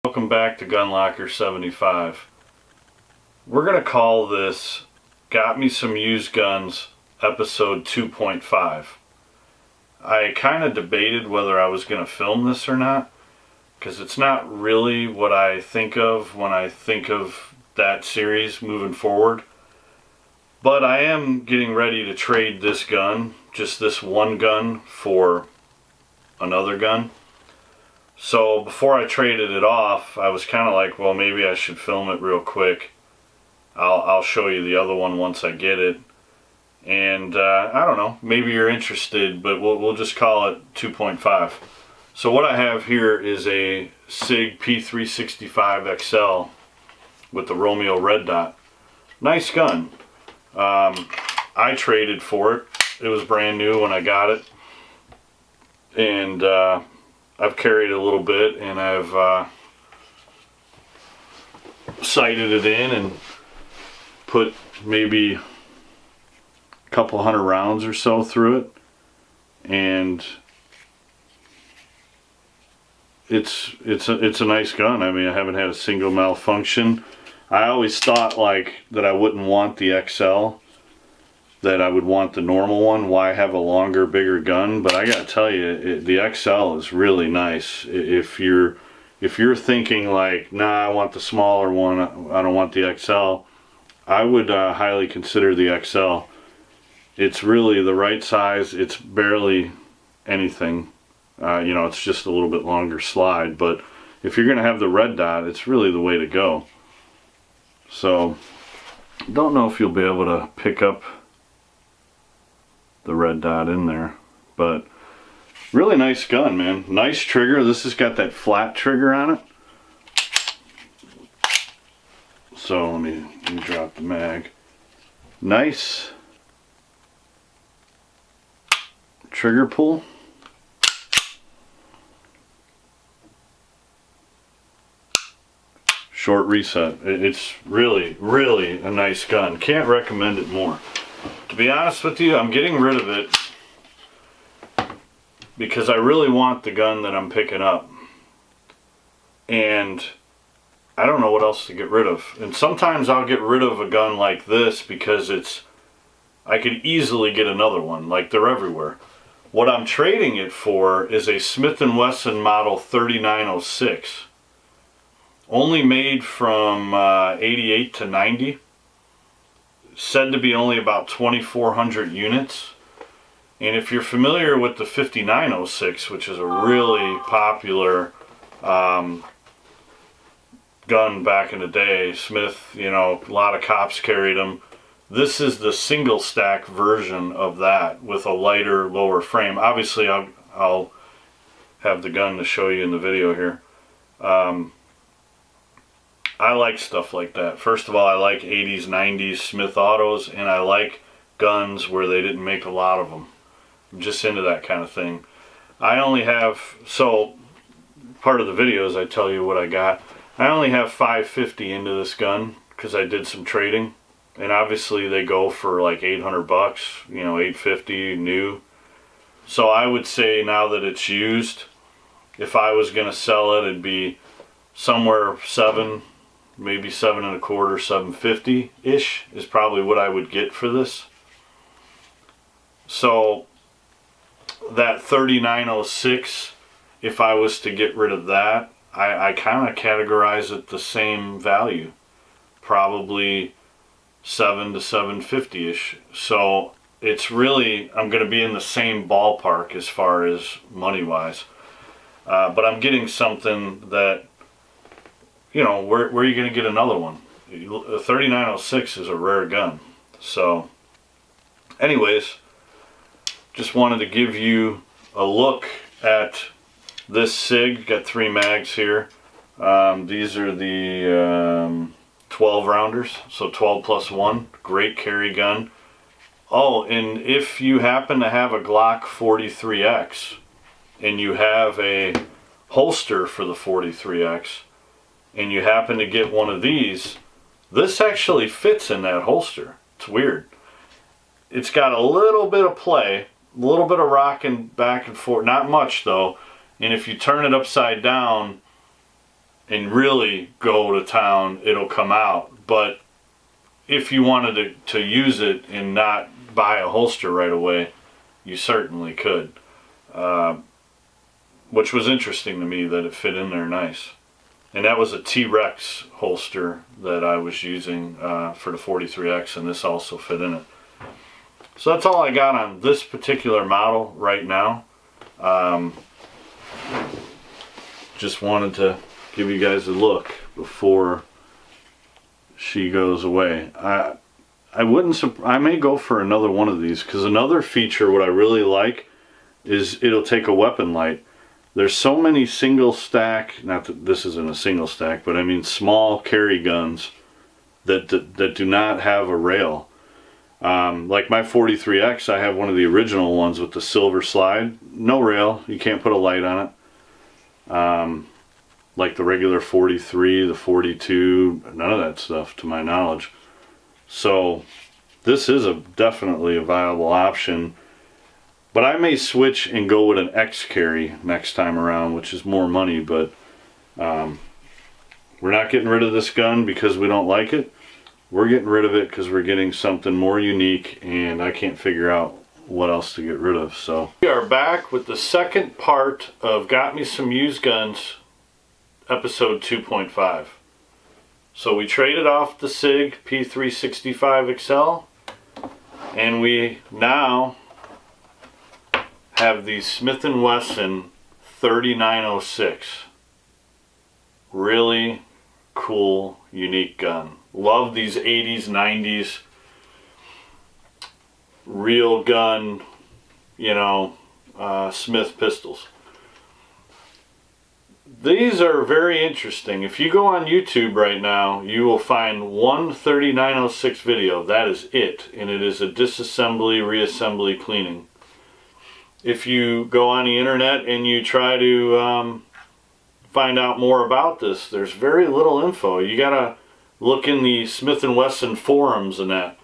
Welcome back to Gun Locker 75. We're going to call this Got Me Some Used Guns episode 2.5. I kind of debated whether I was going to film this or not, because it's not really what I think of when I think of that series moving forward. But I am getting ready to trade this gun, just this one gun, for another gun. So before I traded it off, I was kind of like, well, maybe I should film it real quick. I'll show you the other one once I get it. And I don't know, maybe you're interested, but we'll just call it 2.5. So what I have here is a Sig P365 XL with the Romeo Red Dot. Nice gun. I traded for it. It was brand new when I got it. And I've carried it a little bit, and I've sighted it in and put maybe a couple hundred rounds or so through it, and it's a nice gun. I mean, I haven't had a single malfunction. I always thought like that I wouldn't want the XL, that I would want the normal one. Why have a longer, bigger gun? But I gotta tell you, the XL is really nice. If you're thinking like, nah, I want the smaller one, I don't want the XL, I would highly consider the XL. It's really the right size. It's barely anything. You know, it's just a little bit longer slide. But if you're gonna have the Red Dot, it's really the way to go. So, don't know if you'll be able to pick up the Red Dot in there, but really nice gun, man. Nice trigger. This has got that flat trigger on it. So let me drop the mag. Nice trigger pull. Short reset. It's really a nice gun. Can't recommend it more. To be honest with you, I'm getting rid of it because I really want the gun that I'm picking up, and I don't know what else to get rid of. And sometimes I'll get rid of a gun like this because I could easily get another one. Like, they're everywhere. What I'm trading it for is a Smith and Wesson model 3906, only made from 88 to 90. Said to be only about 2,400 units. And if you're familiar with the 5906, which is a really popular gun back in the day, Smith, you know, a lot of cops carried them. This is the single stack version of that with a lighter, lower frame. Obviously, I'll have the gun to show you in the video here. I like stuff like that. First of all, I like 80s, 90s Smith autos, and I like guns where they didn't make a lot of them. I'm just into that kind of thing. I only have, so part of the videos I tell you what I got. I only have $550 into this gun because I did some trading, and obviously they go for like 800 bucks, you know, 850 new. So I would say now that it's used, if I was going to sell it, it'd be somewhere maybe 7 1/4, 750 ish is probably what I would get for this. So that 3906, if I was to get rid of that, I kind of categorize it the same value, probably 7 to 750 ish. So it's really, I'm going to be in the same ballpark as far as money wise, but I'm getting something that, you know, where are you going to get another one? A 3906 is a rare gun. So anyways, just wanted to give you a look at this Sig. Got 3 mags here. These are the 12 rounders, so 12 plus 1. Great carry gun. Oh, and if you happen to have a Glock 43X and you have a holster for the 43X, and you happen to get one of these, this actually fits in that holster. It's weird. It's got a little bit of play, a little bit of rocking back and forth, not much though, and if you turn it upside down and really go to town, it'll come out. But if you wanted to use it and not buy a holster right away, you certainly could. Which was interesting to me that it fit in there nice. And that was a T-Rex holster that I was using for the 43X, and this also fit in it. So that's all I got on this particular model right now. Just wanted to give you guys a look before she goes away. I may go for another one of these, because another feature what I really like is it'll take a weapon light. There's so many single stack, not that this isn't a single stack, but I mean small carry guns that do not have a rail. Like my 43X, I have one of the original ones with the silver slide. No rail, you can't put a light on it. Like the regular 43, the 42, none of that stuff to my knowledge. So this is definitely a viable option. But I may switch and go with an X carry next time around, which is more money, but we're not getting rid of this gun because we don't like it. We're getting rid of it because we're getting something more unique, and I can't figure out what else to get rid of. So we are back with the second part of Got Me Some Used Guns, episode 2.5. So we traded off the Sig P365 XL, and we now have the Smith and Wesson 3906. Really cool, unique gun. Love these 80s, 90s real gun, you know, Smith pistols. These are very interesting. If you go on YouTube right now, you will find one 3906 video. That is it. And it is a disassembly, reassembly, cleaning. If you go on the internet and you try to find out more about this, there's very little info. You gotta look in the Smith and Wesson forums and that.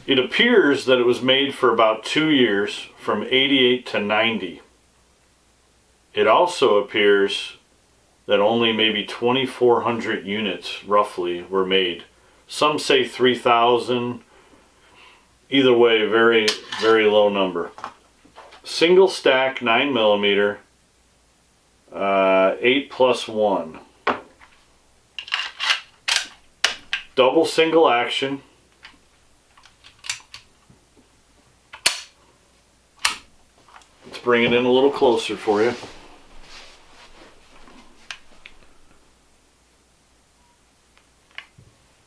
It appears that it was made for about 2 years, from 88 to 90. It also appears that only maybe 2,400 units roughly were made. Some say 3,000. Either way, very, very low number. Single stack 9mm, 8+1. Double single action. Let's bring it in a little closer for you.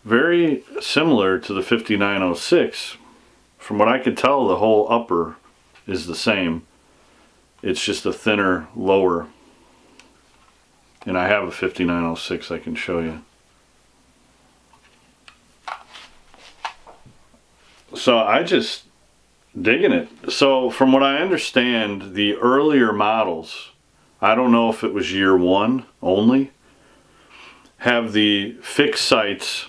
Very similar to the 5906. From what I could tell, the whole upper is the same. It's just a thinner lower. And I have a 5906 I can show you. So I just digging it. So from what I understand, the earlier models, I don't know if it was year one only, have the fixed sights,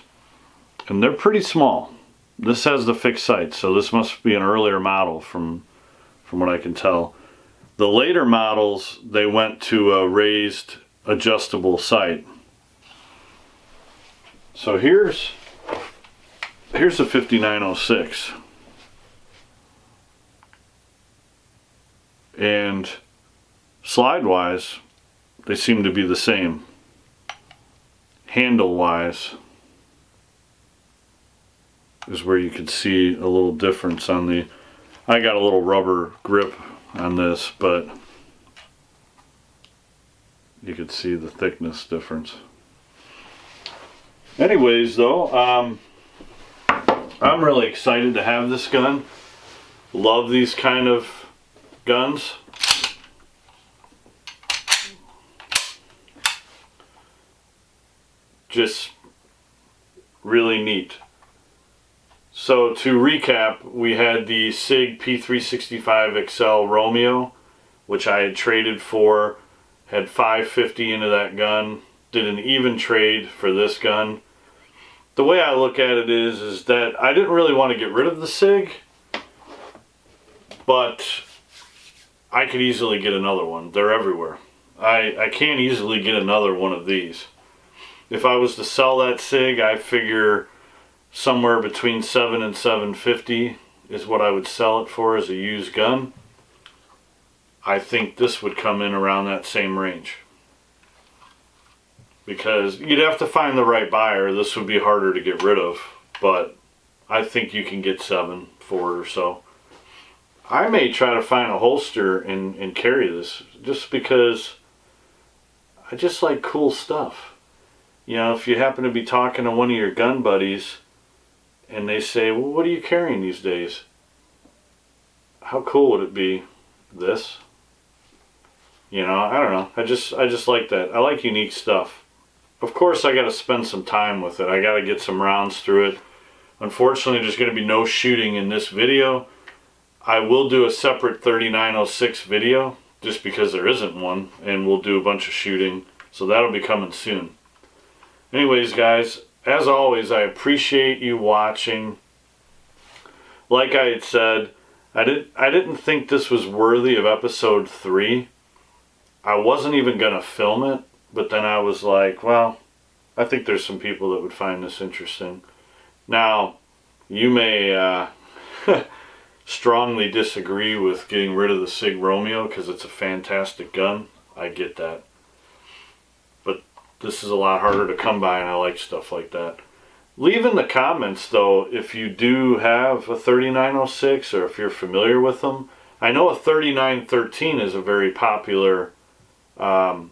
and they're pretty small. This has the fixed sights, so this must be an earlier model from what I can tell. The later models, they went to a raised adjustable sight. So here's a 5906. And slide wise, they seem to be the same. Handle wise is where you can see a little difference on the, I got a little rubber grip on this, but you could see the thickness difference. Anyways though, I'm really excited to have this gun. Love these kind of guns. Just really neat. So to recap, we had the Sig P365 XL Romeo, which I had traded for, had $550 into that gun, did an even trade for this gun. The way I look at it is that I didn't really want to get rid of the Sig, but I could easily get another one. They're everywhere. I can't easily get another one of these. If I was to sell that Sig, I figure somewhere between $700 and $750 is what I would sell it for as a used gun. I think this would come in around that same range. Because you'd have to find the right buyer. This would be harder to get rid of, but I think you can get $7 for it or so. I may try to find a holster and carry this, just because I just like cool stuff. You know, if you happen to be talking to one of your gun buddies and they say, well, what are you carrying these days? How cool would it be? This? You know, I don't know. I just like that. I like unique stuff. Of course, I got to spend some time with it. I got to get some rounds through it. Unfortunately, there's going to be no shooting in this video. I will do a separate 3906 video, just because there isn't one, and we'll do a bunch of shooting. So that'll be coming soon. Anyways, guys, as always, I appreciate you watching. Like I had said, I didn't think this was worthy of episode 3. I wasn't even going to film it, but then I was like, well, I think there's some people that would find this interesting. Now, you may strongly disagree with getting rid of the Sig Romeo because it's a fantastic gun. I get that. But this is a lot harder to come by, and I like stuff like that. Leave in the comments, though, if you do have a 3906 or if you're familiar with them. I know a 3913 is a very popular gun,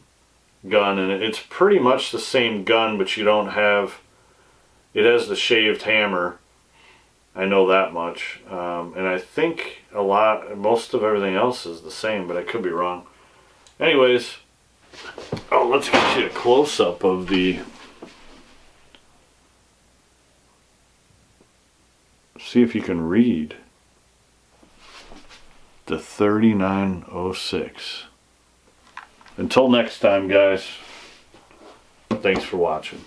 and it's pretty much the same gun, but you don't have, it has the shaved hammer. I know that much, and I think most of everything else is the same, but I could be wrong. Anyways, oh, let's get you a close-up of the, see if you can read the 3906. Until next time, guys, thanks for watching.